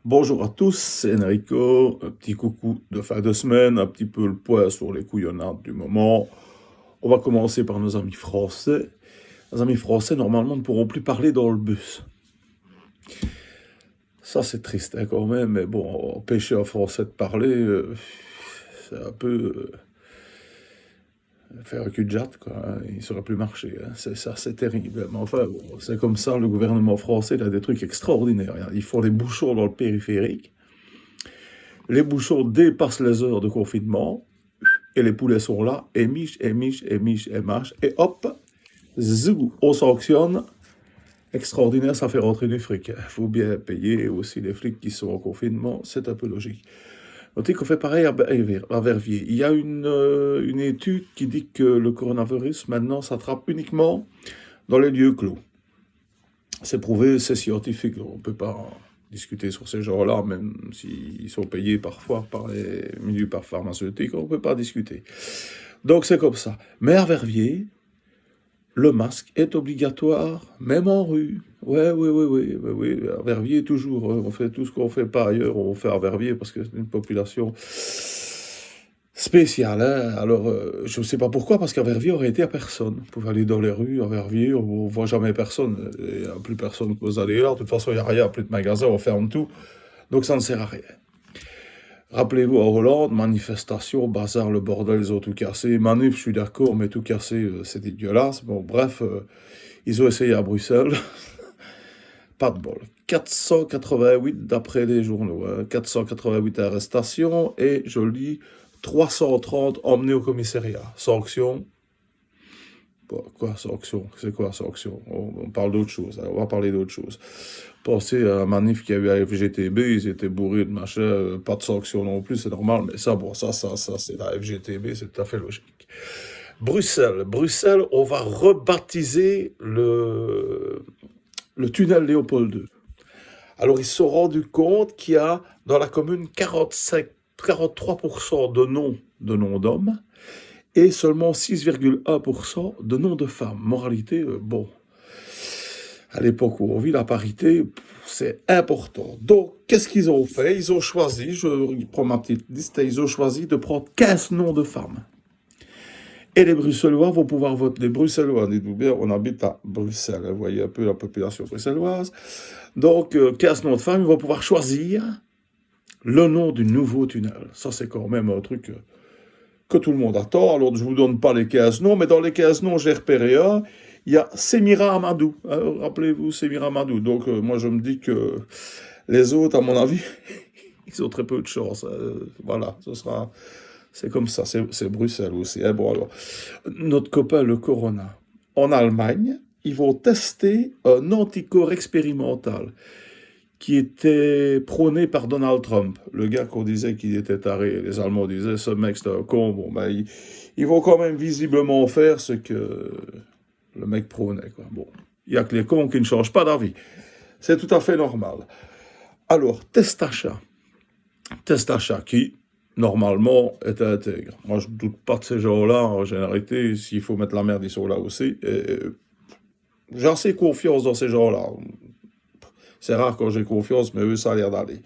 Bonjour à tous, c'est Enrico. Un petit coucou de fin de semaine, un petit peu le poids sur les couillonnades du moment. On va commencer par nos amis français. Les amis français, normalement, ne pourront plus parler dans le bus. Ça, c'est triste hein, quand même, mais bon, empêcher un Français de parler, c'est un peu faire un cul de jatte, quoi. Hein. Il ne saurait plus marcher. Hein. C'est ça, c'est terrible. Mais enfin, bon, c'est comme ça, le gouvernement français, il a des trucs extraordinaires. Hein. Ils font des bouchons dans le périphérique. Les bouchons dépassent les heures de confinement. Et les poulets sont là, et miche, et miche, et miche, et mâche, et hop, zou, on sanctionne. Extraordinaire, ça fait rentrer du fric. Il faut bien payer aussi les flics qui sont en confinement, c'est un peu logique. Notez qu'on fait pareil à Verviers. Il y a une étude qui dit que le coronavirus, maintenant, s'attrape uniquement dans les lieux clos. C'est prouvé, c'est scientifique. On ne peut pas discuter sur ces gens-là, même s'ils sont payés parfois par les milieux pharmaceutiques, on ne peut pas discuter. Donc c'est comme ça. Mais à Verviers, le masque est obligatoire, même en rue. Ouais, oui, oui, oui, oui, oui. À Verviers, toujours. On fait tout ce qu'on ne fait pas ailleurs, on fait à Verviers parce que c'est une population spéciale. Hein. Alors, je ne sais pas pourquoi, parce qu'à Verviers, on aurait été à personne. Vous pouvez aller dans les rues, à Verviers, on ne voit jamais personne. Il n'y a plus personne que vous allez là. De toute façon, il n'y a rien, plus de magasins, on ferme tout. Donc ça ne sert à rien. Rappelez-vous, à Hollande, manifestation, bazar, le bordel, ils ont tout cassé. Manif, je suis d'accord, mais tout cassé, c'est dégueulasse. Bon, bref, ils ont essayé à Bruxelles. Pas de bol. 488 d'après les journaux. Hein. 488 arrestations et, je lis, 330 emmenés au commissariat. Sanction. Quoi, sanction? C'est quoi, sanction? On parle d'autre chose. On va parler d'autre chose. Pensez à la manif qu'il y a eu à FGTB, ils étaient bourrés de machin, pas de sanction non plus, c'est normal, mais ça, bon, ça, c'est la FGTB, c'est tout à fait logique. Bruxelles, on va rebaptiser le tunnel Léopold II. Alors, ils se sont rendus compte qu'il y a dans la commune 43% de noms d'hommes et seulement 6,1% de noms de femmes. Moralité, bon, à l'époque où on vit, la parité, c'est important. Donc, qu'est-ce qu'ils ont fait? Ils ont choisi, je prends ma petite liste, ils ont choisi de prendre 15 noms de femmes. Et les Bruxellois vont pouvoir voter. Les Bruxellois, dites-vous bien, on habite à Bruxelles, vous voyez un peu la population bruxelloise. Donc, 15 noms de femmes, ils vont pouvoir choisir le nom du nouveau tunnel. Ça, c'est quand même un truc que tout le monde attend. Alors, je ne vous donne pas les 15 noms, mais dans les 15 noms, j'ai repéré un. Il y a Semira Amadou. Rappelez-vous, Semira Amadou. Donc, moi, je me dis que les autres, à mon avis, ils ont très peu de chance. Voilà, ce sera... C'est comme ça, c'est Bruxelles aussi. Hein. Bon, alors, notre copain, le Corona, en Allemagne, ils vont tester un anticorps expérimental qui était prôné par Donald Trump, le gars qu'on disait qu'il était taré. Les Allemands disaient, ce mec c'est un con. Bon, ben, ils vont quand même visiblement faire ce que le mec prônait. Quoi. Bon, il n'y a que les cons qui ne changent pas d'avis. C'est tout à fait normal. Alors, test achat. Test achat qui, normalement, est intègre. Moi, je ne doute pas de ces gens-là. En généralité, s'il faut mettre la merde, ils sont là aussi. J'ai assez confiance dans ces gens-là. C'est rare quand j'ai confiance, mais eux, ça a l'air d'aller.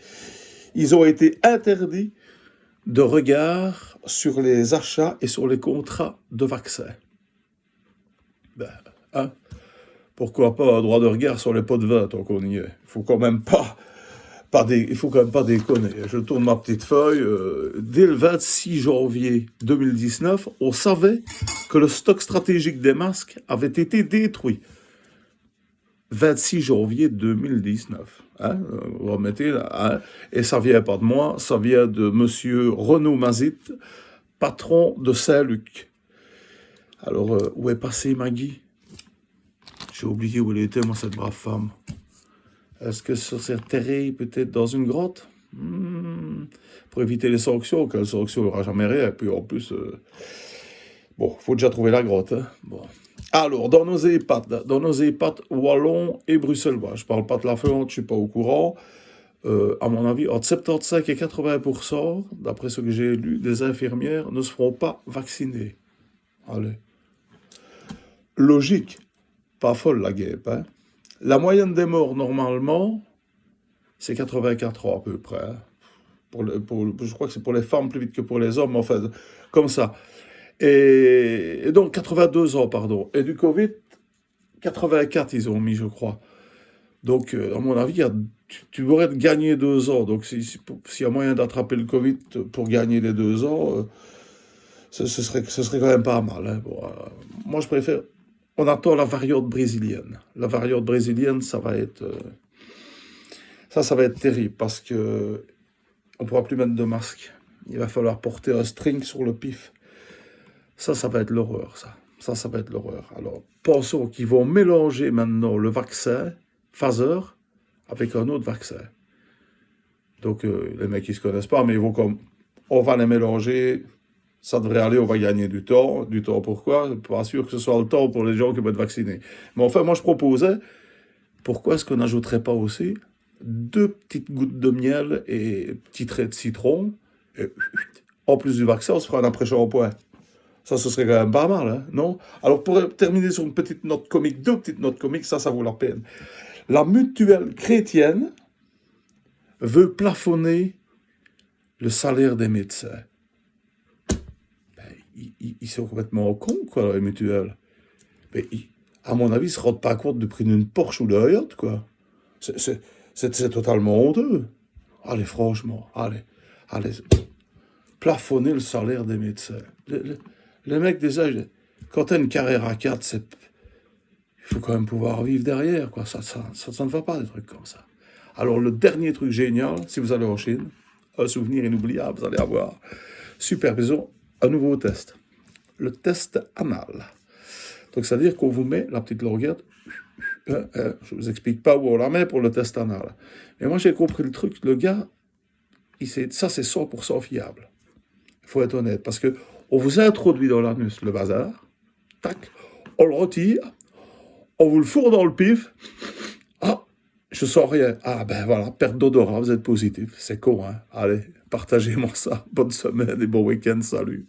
Ils ont été interdits de regard sur les achats et sur les contrats de vaccins. Ben, hein? Pourquoi pas un droit de regard sur les pots de vin tant qu'on y est? Il faut quand même pas déconner. Je tourne ma petite feuille. Dès le 26 janvier 2019, on savait que le stock stratégique des masques avait été détruit. 26 janvier 2019. Hein, vous remettez là. Hein, et ça vient pas de moi, ça vient de monsieur Renaud Mazit, patron de Saint-Luc. Alors, où est passée Maggie? J'ai oublié où elle était, moi, cette brave femme. Est-ce que ça s'est enterré peut-être dans une grotte? Pour éviter les sanctions, que les sanctions, il n'y aura jamais rien. Et puis en plus, bon, faut déjà trouver la grotte. Hein. Bon. Alors, dans nos EHPAD wallons et bruxellois, je parle pas de la Flandre, je suis pas au courant. À mon avis, entre 75 et 80%, d'après ce que j'ai lu, des infirmières ne se feront pas vacciner. Allez. Logique, pas folle la guêpe. Hein. La moyenne des morts, normalement, c'est 84 ans à peu près, hein. Je crois que c'est pour les femmes plus vite que pour les hommes, enfin, comme ça. Et donc 82 ans, pardon. Et du Covid, 84 ils ont mis, je crois. Donc, à mon avis, tu aurais gagné 2 ans. Donc, s'il y a moyen d'attraper le Covid pour gagner les 2 ans, ce serait quand même pas mal, hein. Bon, moi, je préfère. On attend la variante brésilienne. La variante brésilienne, ça va être terrible parce que on pourra plus mettre de masque. Il va falloir porter un string sur le pif. Ça va être l'horreur, ça. Ça va être l'horreur. Alors, pensons qu'ils vont mélanger maintenant le vaccin Pfizer avec un autre vaccin. Donc, les mecs, ils se connaissent pas, mais ils vont comme, on va les mélanger, ça devrait aller, on va gagner du temps. Du temps pourquoi? Pas sûr que ce soit le temps pour les gens qui vont être vaccinés. Mais enfin, moi, je proposais, pourquoi est-ce qu'on n'ajouterait pas aussi 2 petites gouttes de miel et petit trait de citron, et en plus du vaccin, on se fera un après-shampoing. Ça, ce serait quand même pas mal, hein, non? Alors, pour terminer sur une petite note comique, 2 petites notes comiques, ça vaut la peine. La mutuelle chrétienne veut plafonner le salaire des médecins. Ben, ils sont complètement cons, quoi, les mutuelles. Mais à mon avis, ils se rendent pas compte du prix d'une Porsche ou d'un yacht, quoi. C'est totalement honteux. Allez, franchement, allez, plafonner le salaire des médecins. Les mecs, déjà, quand t'as une carrière à 4, il faut quand même pouvoir vivre derrière, quoi. Ça ne va pas, des trucs comme ça. Alors, le dernier truc génial, si vous allez en Chine, un souvenir inoubliable, vous allez avoir. Super, ils ont un nouveau test. Le test anal. Donc, c'est-à-dire qu'on vous met la petite languette. Je ne vous explique pas où on la met pour le test anal. Mais moi, j'ai compris le truc. Le gars, ça, c'est 100% fiable. Il faut être honnête. Parce que on vous introduit dans l'anus le bazar. Tac. On le retire. On vous le fourre dans le pif. Ah, je sens rien. Ah, ben voilà, perte d'odorat, vous êtes positif. C'est con, hein. Allez, partagez-moi ça. Bonne semaine et bon week-end. Salut.